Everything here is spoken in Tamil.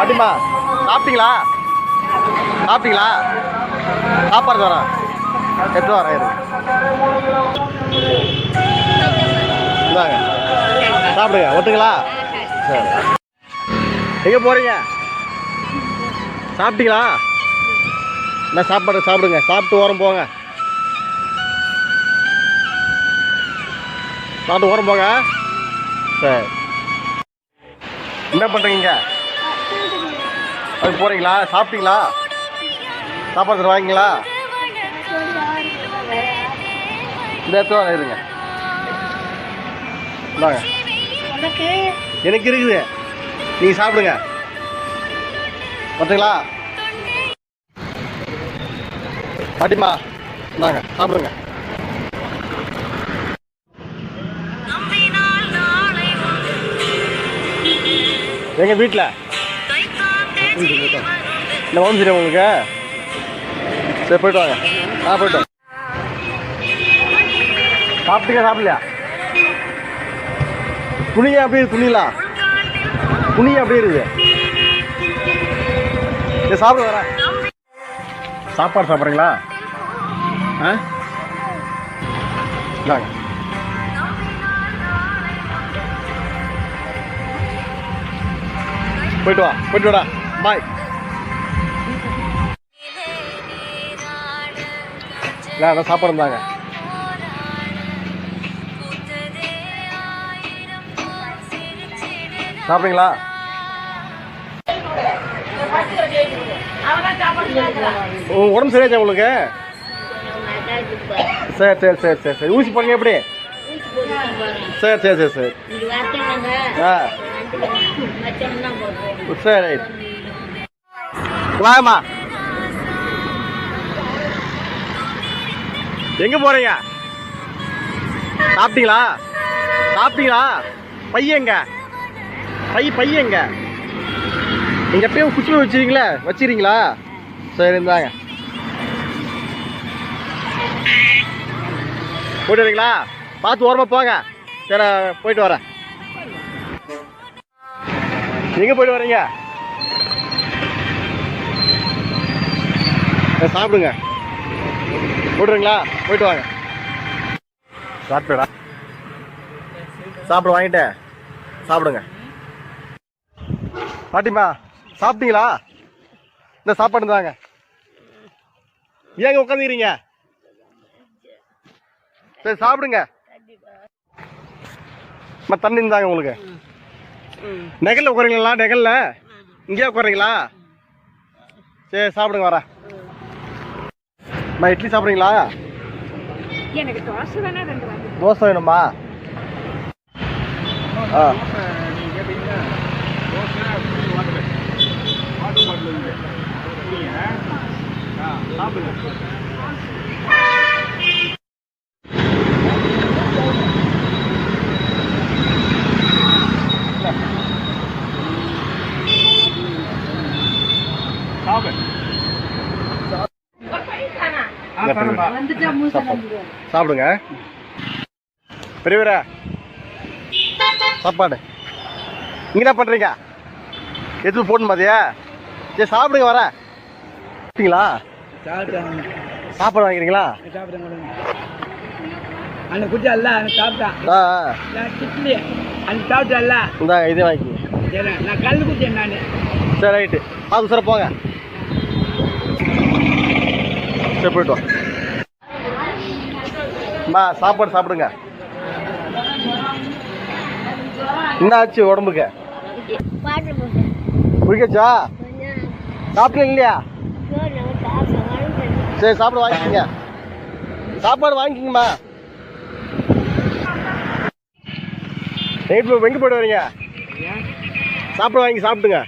பாட்டிமா சாப்பிட்டீங்களா? சாப்பிட்டீங்களா? சாப்பாடு தரேன், எடுத்து வரேன். இந்தாங்க சாப்பிடுங்க. ஒட்டுங்களா? சரி. எங்கே போகிறீங்க? சாப்பிட்டீங்களா? என்ன சாப்பாடு? சாப்பிடுங்க. சாப்பிட்டு ஓரம் போங்க. சாப்பிட்டு ஓரம் போங்க. சரி. என்ன பண்ணுறீங்க? அது போகிறீங்களா? சாப்பிட்டீங்களா? சாப்பாடு வாங்கிங்களா? இந்த இடத்துல இருங்க. இந்தாங்க எனக்கு இருக்குது, நீங்கள் சாப்பிடுங்க. பார்த்தீங்களா பாட்டிமா? இந்தாங்க சாப்பிடுங்க. எங்கள் வீட்டில் இந்த உடம்பு சரியா உங்களுக்கு? சரி போய்ட்டு வாங்க. போய்ட்டு வாங்க. சாப்பிட்டீங்க? சாப்பிடலையா? துணியா அப்படியே இருக்குது? துணிலாம் துணியா அப்படியே இருக்குது. சரி சாப்பிட வரேன். சாப்பாடு சாப்பிட்றீங்களா? இந்தாங்க. போய்ட்டு வா, போய்ட்டு வாடா. பாய். அதான் சாப்பாடு இருந்தாங்க. சாப்பிடுங்களா? உடம்பு சரியாச்சா உங்களுக்கு? சரி சரி சரி சரி சரி. ஊசி போடுங்க எப்படி? சரி சரி சரி சரி. சரி வாங்கம்மா. எங்கே போகிறீங்க? சாப்பிட்டீங்களா? சாப்பிட்டீங்களா? பையங்க பையங்க நீங்கள் எப்பயும் குச்சி வச்சுக்கிறீங்களா? சரி இருந்தாங்க. போய்ட்டு வரீங்களா? பார்த்து ஓரமாக போங்க. சரி போய்ட்டு வரேன். எங்கே போய்ட்டு வரீங்க? சாப்பிடுங்க. போட்டுறீங்களா? போய்ட்டு வாங்க. சாப்பிட்டா சாப்பிட வாங்கிட்டு சாப்பிடுங்க. பாட்டிமா சாப்பிட்டீங்களா? இந்த சாப்பாடு தாங்க. ஏங்க உட்காந்துக்கிறீங்க? சரி சாப்பிடுங்க. தண்ணி இருந்தாங்க உங்களுக்கு. நெகல்ல உட்காரீங்களா? நெகல்ல இங்கேயே உட்காரீங்களா? சரி சாப்பிடுங்க. வரேன். இட்லி சாப்பிட்றீங்களா? எனக்கு தோசை வேணா. தோசை வேணுமா? சாப்பிடுங்க. பெரியவரா சாப்பாடு இங்க என்ன பண்றீங்க? எது போடணும் பாத்தியா? சரி சாப்பிடுங்க. வர சாப்பிட்டீங்களா? சாப்பாடு வாங்கிக்கிறீங்களா? இந்தா இதே வாங்கிக்கிங்க. சரி ரைட்டு. பார்த்து சார் போங்க. சரி போய்ட்டு வா. சாப்பாடு சாப்பிடுங்க. என்ன ஆச்சு உடம்புக்கு? குடிக்கச்சா? சாப்பிட்டீங்க இல்லையா? சரி சாப்பாடு வாங்கிக்கிங்க. சாப்பாடு வாங்கிக்கிங்கம்மா. எங்கே போய்ட்டு வரீங்க? சாப்பாடு வாங்கி சாப்பிடுங்க.